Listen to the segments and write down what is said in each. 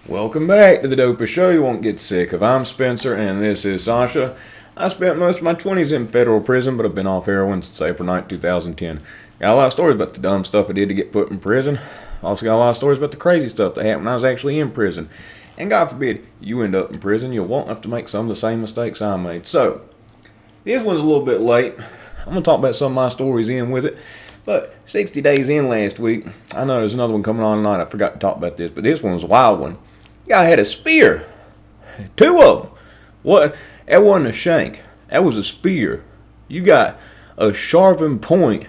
Welcome back to the Dopesick Show you won't get sick of. I'm Spencer and this is Sasha. I spent most of my 20s in federal prison, but I've been off heroin since April 9, 2010. Got a lot of stories about the dumb stuff I did to get put in prison. Also got a lot of stories about the crazy stuff that happened when I was actually in prison. And God forbid you end up in prison, you won't have to make some of the same mistakes I made. So, this one's a little bit late. I'm going to talk about some of my stories in with it. But 60 days in last week, I know there's another one coming on tonight. I forgot to talk about this, but this one was a wild one. Guy had a spear. Two of them. What? That wasn't a shank. That was a spear. You got a sharpened point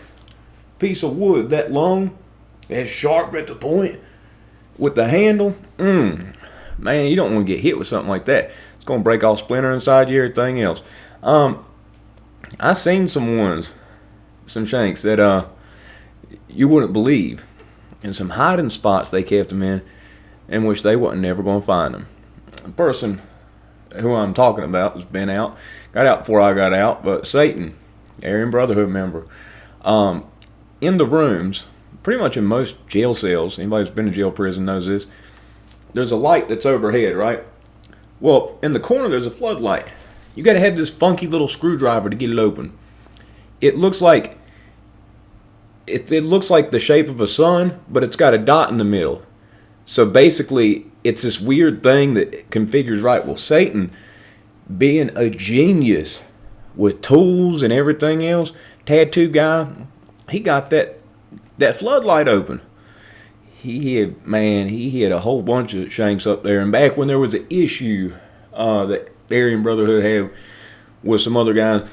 piece of wood that long, that's sharp at the point, with the handle. Man, you don't want to get hit with something like that. It's going to break off splinter inside you, everything else. I seen some shanks that you wouldn't believe. And some hiding spots they kept them in which they wasn't never going to find them. The person who I'm talking about has been out. Got out before I got out, but Satan, Aryan Brotherhood member, in the rooms, pretty much in most jail cells, anybody who's been in jail prison knows this, there's a light that's overhead, right? Well, in the corner there's a floodlight. You got to have this funky little screwdriver to get it open. It looks like the shape of a sun, but it's got a dot in the middle. So basically, it's this weird thing that configures right. Well, Satan, being a genius with tools and everything else, tattoo guy, he got that floodlight open. He had a whole bunch of shanks up there. And back when there was an issue that Aryan Brotherhood had with some other guys,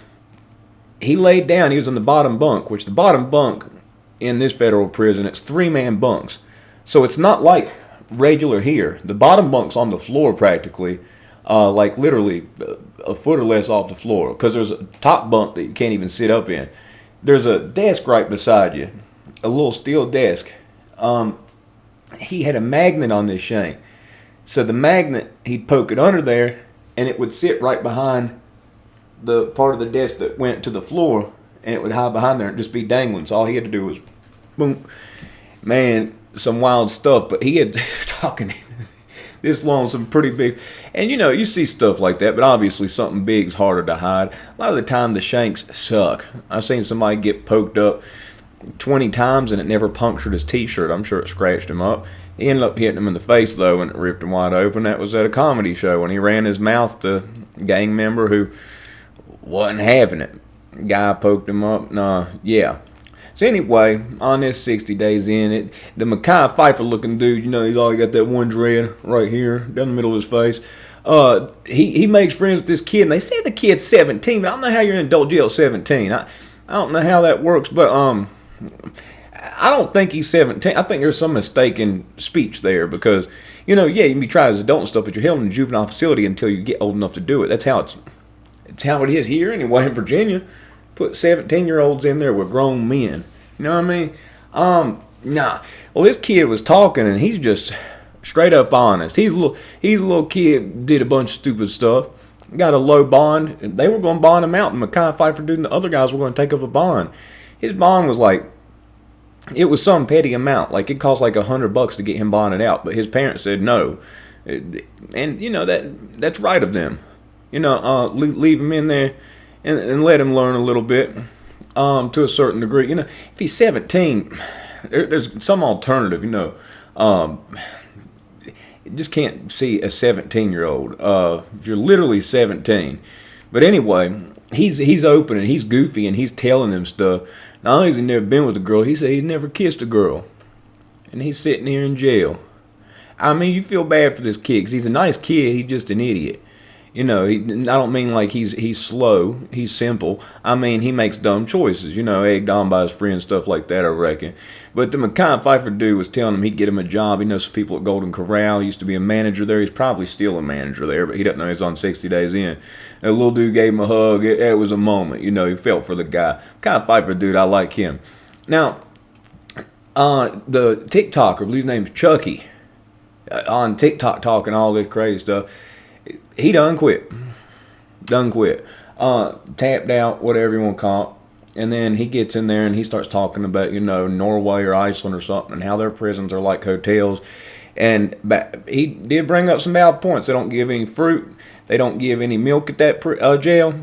he laid down. He was in the bottom bunk, which the bottom bunk in this federal prison, it's 3-man bunks. So it's not like regular here. The bottom bunk's on the floor practically, like literally a foot or less off the floor, because there's a top bunk that you can't even sit up in. There's a desk right beside you, a little steel desk. He had a magnet on this shank. So the magnet, he'd poke it under there, and it would sit right behind the part of the desk that went to the floor, and it would hide behind there and just be dangling. So all he had to do was, boom. Man, some wild stuff. But he had talking this long, some pretty big. And you see stuff like that, but obviously something big's harder to hide. A lot of the time the shanks suck. I've seen somebody get poked up 20 times and it never punctured his t-shirt. I'm sure it scratched him up. He ended up hitting him in the face though, and it ripped him wide open. That was at a comedy show when he ran his mouth to a gang member who wasn't having it. Guy poked him up. Yeah. So anyway, on this 60 days in, the Makai Pfeiffer looking dude, he's always got that one dread right here, down the middle of his face. He makes friends with this kid, and they say the kid's 17, but I don't know how you're in adult jail at 17. I don't know how that works, but I don't think he's 17. I think there's some mistaken speech there because, you can be tried as an adult and stuff, but you're held in a juvenile facility until you get old enough to do it. That's how it is here anyway in Virginia. Put 17-year-olds in there with grown men. You know what I mean? Well, this kid was talking, and he's just straight up honest. He's a little kid, did a bunch of stupid stuff, got a low bond. And they were going to bond him out. The Makai Pfeiffer dude and the other guys were going to take up a bond. His bond was it was some petty amount. Like it cost like $100 to get him bonded out, but his parents said no. And that's right of them. Leave him in there. And let him learn a little bit to a certain degree. If he's 17, there's some alternative, You just can't see a 17-year-old. If you're literally 17. But anyway, he's open and he's goofy and he's telling them stuff. Not only has he never been with a girl, he said he's never kissed a girl. And he's sitting here in jail. I mean, you feel bad for this kid because he's a nice kid. He's just an idiot. I don't mean like he's slow, he's simple. I mean, he makes dumb choices, egged on by his friends, stuff like that, I reckon. But the Makai Pfeiffer dude was telling him he'd get him a job. He knows some people at Golden Corral. He used to be a manager there. He's probably still a manager there, but he doesn't know he's on 60 days in. And the little dude gave him a hug. It was a moment, he felt for the guy. Makai Pfeiffer dude, I like him. Now, the TikToker, I believe his name's Chucky, on TikTok talking all this crazy stuff. He done quit. Tapped out, whatever you want to call it. And then he gets in there and he starts talking about, Norway or Iceland or something and how their prisons are like hotels. And he did bring up some valid points. They don't give any fruit. They don't give any milk at that jail.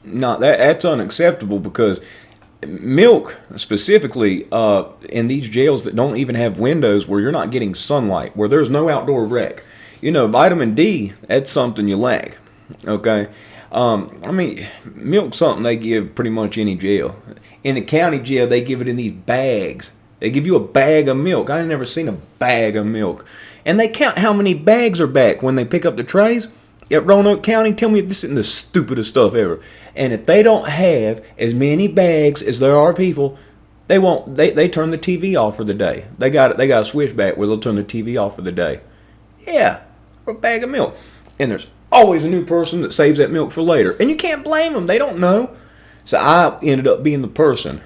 No, that's unacceptable, because milk, specifically in these jails that don't even have windows, where you're not getting sunlight, where there's no outdoor rec. Vitamin D, that's something you lack. Okay? Milk's something they give pretty much any jail. In the county jail, they give it in these bags. They give you a bag of milk. I ain't never seen a bag of milk. And they count how many bags are back when they pick up the trays. At Roanoke County, tell me if this isn't the stupidest stuff ever. And if they don't have as many bags as there are people, they won't. They turn the TV off for the day. They got a switchback where they'll turn the TV off for the day. Yeah, for a bag of milk. And there's always a new person that saves that milk for later. And you can't blame them. They don't know. So I ended up being the person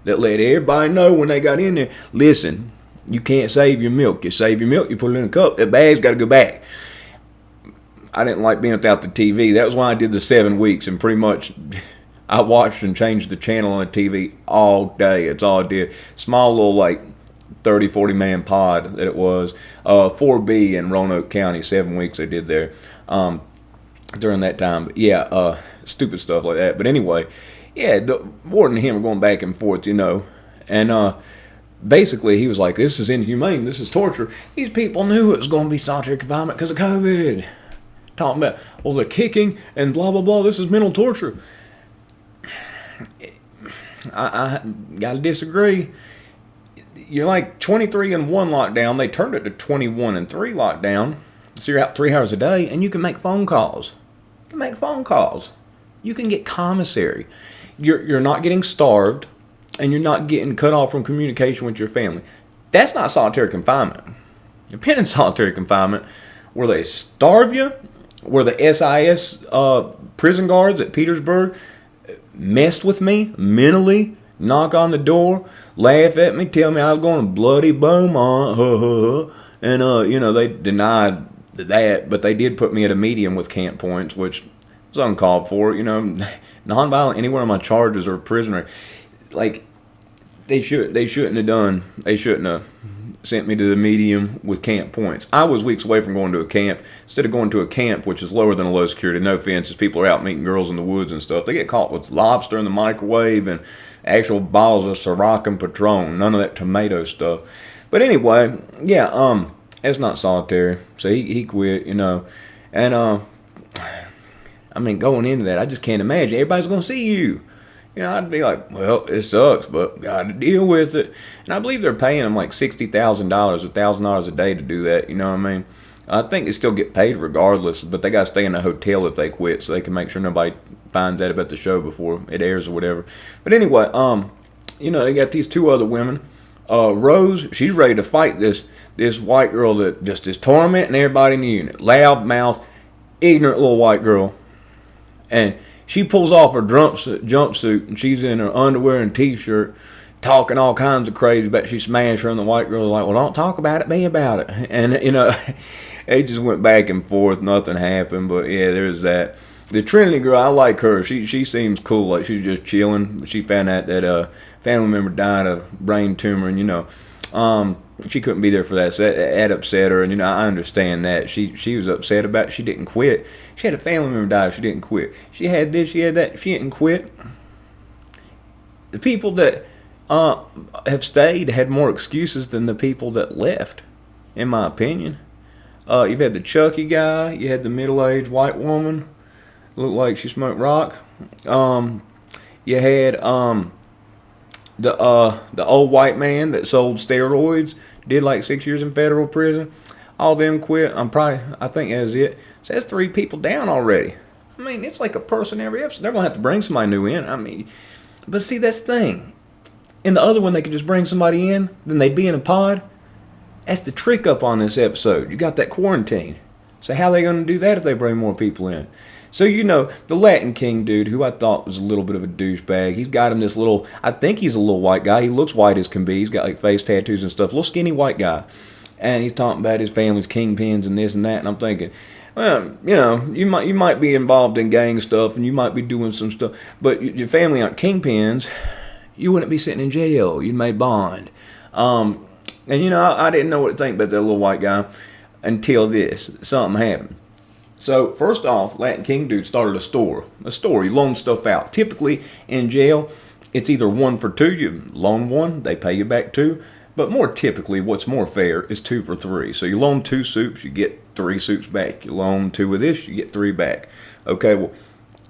that let everybody know when they got in there, listen, you can't save your milk. You save your milk, you put it in a cup, that bag's got to go back. I didn't like being without the TV. That was why I did the 7 weeks, and pretty much I watched and changed the channel on the TV all day. It's all I did. Small little, like, 30, 40 man pod that it was. 4B in Roanoke County, 7 weeks I did there during that time. But yeah, stupid stuff like that. But anyway, yeah, the warden and him were going back and forth, and basically he was like, this is inhumane, this is torture. These people knew it was going to be solitary confinement because of COVID. Talking about, well, the kicking and blah, blah, blah, this is mental torture. I got to disagree. You're like 23 in one lockdown. They turned it to 21 and 3 lockdown. So you're out 3 hours a day, and you can make phone calls. You can get commissary. You're not getting starved, and you're not getting cut off from communication with your family. That's not solitary confinement. You've been in solitary confinement where they starve you, where the SIS prison guards at Petersburg messed with me mentally, knock on the door, laugh at me, tell me I was going to bloody Beaumont, and they denied that, but they did put me at a medium with camp points, which was uncalled for. Nonviolent anywhere on my charges or a prisoner, like they shouldn't have sent me to the medium with camp points. I was weeks away from going to a camp. Instead of going to a camp, which is lower than a low security, no offense, as people are out meeting girls in the woods and stuff, they get caught with lobster in the microwave and actual bottles of Ciroc and Patron. None of that tomato stuff. But anyway, yeah, that's not solitary. So he quit, and going into that, I just can't imagine everybody's going to see you. I'd be like, well, it sucks, but got to deal with it. And I believe they're paying them like $60,000 or $1,000 a day to do that. You know what I mean? I think they still get paid regardless, but they got to stay in a hotel if they quit, so they can make sure nobody finds out about the show before it airs or whatever. But anyway, they got these 2 other women. Rose, she's ready to fight this white girl that just is tormenting everybody in the unit. Loud mouth, ignorant little white girl, and she pulls off her jumpsuit, and she's in her underwear and T-shirt, talking all kinds of crazy about she smashed her, and the white girl's like, well, don't talk about it, be about it. And, it just went back and forth. Nothing happened, but, yeah, there's that. The Trinity girl, I like her. She seems cool, like she's just chilling. She found out that a family member died of brain tumor, and, she couldn't be there for that, so that upset her, and I understand that. She was upset about it. She didn't quit. She had a family member die. She didn't quit. She had this, she had that. She didn't quit. The people that have stayed had more excuses than the people that left, in my opinion. You've had the Chucky guy. You had the middle-aged white woman. Looked like she smoked rock. You had the old white man that sold steroids, did like 6 years in federal prison. All them quit. I think that's it. So that's 3 people down already. It's like a person every episode. They're going to have to bring somebody new in. But see, that's the thing. In the other one, they could just bring somebody in, then they'd be in a pod. That's the trick up on this episode. You got that quarantine. So how are they going to do that if they bring more people in? So, the Latin King dude, who I thought was a little bit of a douchebag, he's got him this little, I think he's a little white guy. He looks white as can be. He's got like face tattoos and stuff. Little skinny white guy. And he's talking about his family's kingpins and this and that. And I'm thinking, well, you might be involved in gang stuff and you might be doing some stuff. But your family aren't kingpins. You wouldn't be sitting in jail. You'd made bond. And I didn't know what to think about that little white guy until something happened. So first off, Latin King dude started a store. He loaned stuff out. Typically in jail, it's either 1 for 2. You loan 1, they pay you back 2. But more typically, what's more fair is 2 for 3. So you loan 2 soups, you get 3 soups back. You loan 2 of this, you get 3 back. Okay, well,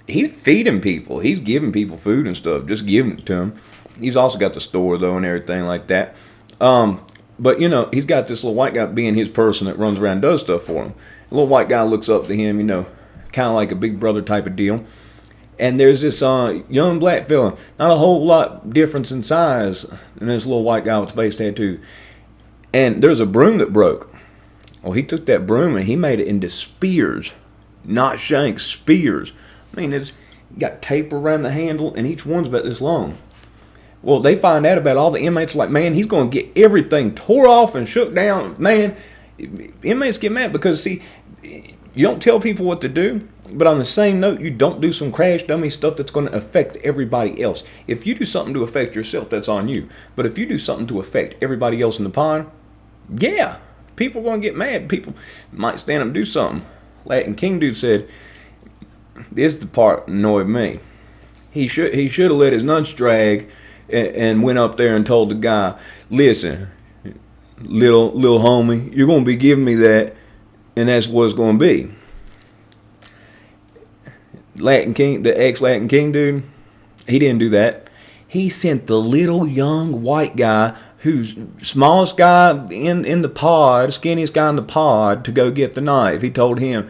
he's feeding people. He's giving people food and stuff, just giving it to them. He's also got the store, though, and everything like that. But, he's got this little white guy being his person that runs around and does stuff for him. The little white guy looks up to him, kind of like a big brother type of deal. And there's this young black fella, not a whole lot difference in size than this little white guy with the face tattoo. And there's a broom that broke. Well, he took that broom and he made it into spears. Not shanks, spears. I mean, it's got tape around the handle and each one's about this long. Well, they find out about all the inmates like, man, he's going to get everything tore off and shook down. Man, inmates get mad because, see, you don't tell people what to do, but on the same note, you don't do some crash dummy stuff that's going to affect everybody else. If you do something to affect yourself, that's on you. But if you do something to affect everybody else in the pond, yeah, people are going to get mad. People might stand up and do something. Latin King dude said, this is the part annoyed me. He should have let his nuts drag and went up there and told the guy, listen, little homie, you're going to be giving me that, and that's what it's going to be. Latin King, the ex-Latin King dude, he didn't do that. He sent the little young white guy, who's smallest guy in the pod, skinniest guy in the pod, to go get the knife. He told him,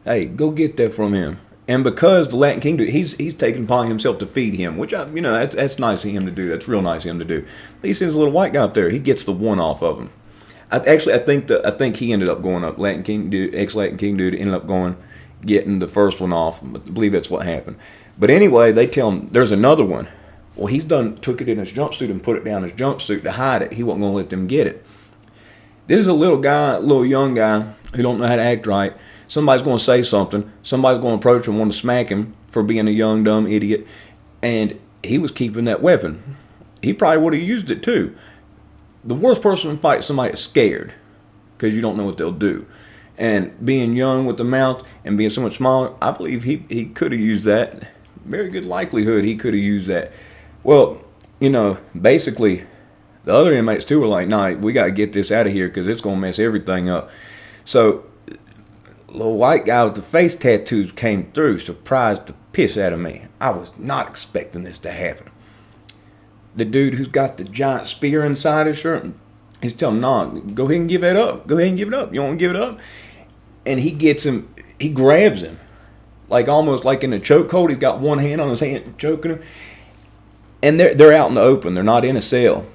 hey, go get that from him. And because the Latin King dude, he's taken upon himself to feed him, which that's nice of him to do. That's real nice of him to do. But he sends a little white guy up there. He gets the one off of him. I think he ended up going up. Latin King dude, ex-Latin King dude, ended up getting the first one off. I believe that's what happened. But anyway, they tell him there's another one. Well, took it in his jumpsuit and put it down his jumpsuit to hide it. He wasn't going to let them get it. This is a little young guy who don't know how to act right. Somebody's going to say something. Somebody's going to approach him, want to smack him for being a young, dumb idiot. And he was keeping that weapon. He probably would have used it too. The worst person to fight somebody is scared, because you don't know what they'll do. And being young with the mouth and being so much smaller, I believe he could have used that. Very good likelihood he could have used that. Well, basically, the other inmates too were like, nah, we got to get this out of here because it's going to mess everything up. So, little white guy with the face tattoos came through, surprised the piss out of me. I was not expecting this to happen. The dude who's got the giant spear inside his shirt, he's telling him, nah, go ahead and give that up. Go ahead and give it up. You want to give it up? And he grabs him, like almost like in a chokehold. He's got one hand on his hand, choking him. And they're out in the open. They're not in a cell.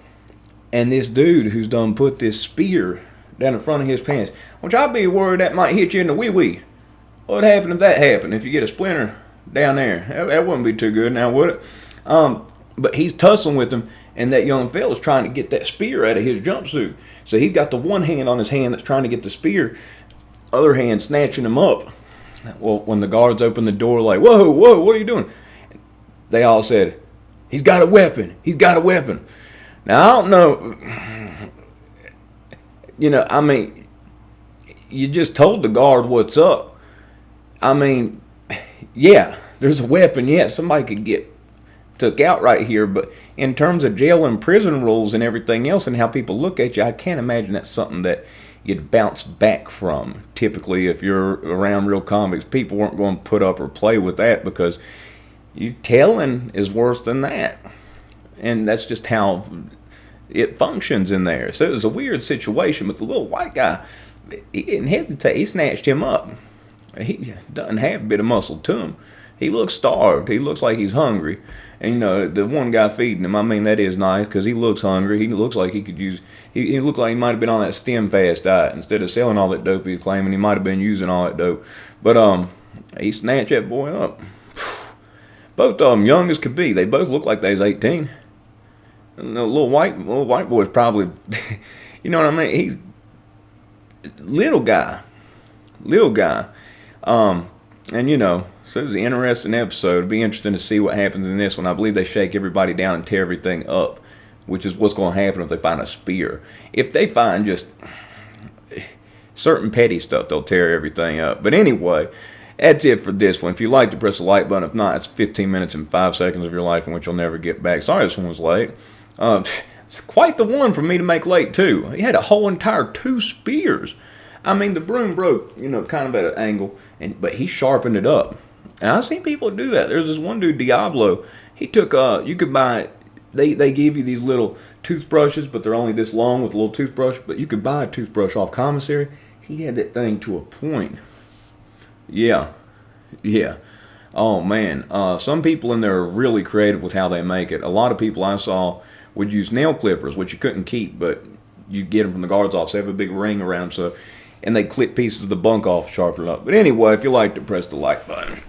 And this dude who's done put this spear down in front of his pants, which I'd be worried that might hit you in the wee-wee. What would happen if that happened? If you get a splinter down there? That wouldn't be too good now, would it? But he's tussling with him, and that young fella's trying to get that spear out of his jumpsuit. So he's got the one hand on his hand that's trying to get the spear, other hand snatching him up. Well, when the guards opened the door, like, whoa, what are you doing? They all said, he's got a weapon. He's got a weapon. Now, I don't know. You just told the guard what's up. Yeah, there's a weapon. Yeah, somebody could get took out right here, but in terms of jail and prison rules and everything else and how people look at you, I can't imagine that's something that you'd bounce back from. Typically, if you're around real convicts, people weren't going to put up or play with that, because you telling is worse than that. And that's just how it functions in there. So it was a weird situation, but the little white guy, he didn't hesitate. He snatched him up. He doesn't have a bit of muscle to him. He looks starved. He looks like he's hungry. And, the one guy feeding him, that is nice, because he looks hungry. He looks like he could use, he looked like he might have been on that stem fast diet. Instead of selling all that dope he's claiming, he might have been using all that dope. But he snatched that boy up. Both of them young as could be. They both look like they was 18. And the little white boy's probably, you know what I mean? He's little guy. So it was an interesting episode. It'll be interesting to see what happens in this one. I believe they shake everybody down and tear everything up which is what's going to happen if they find a spear. If they find just certain petty stuff, they'll tear everything up. But anyway, that's it for this one. If you like to press the like button. If not, it's 15 minutes and 5 seconds of your life in which you'll never get back. Sorry this one was late. It's quite the one for me to make late, too. He had a whole entire 2 spears. I mean, the broom broke, kind of at an angle, but he sharpened it up. And I've seen people do that. There's this one dude, Diablo. He took, you could buy, they give you these little toothbrushes, but they're only this long with a little toothbrush. But you could buy a toothbrush off commissary. He had that thing to a point. Yeah. Oh, man. Some people in there are really creative with how they make it. A lot of people I saw would use nail clippers, which you couldn't keep, but you get them from the guard's office. They have a big ring around them, and they clip pieces of the bunk off, sharpen it up. But anyway, if you like to press the like button.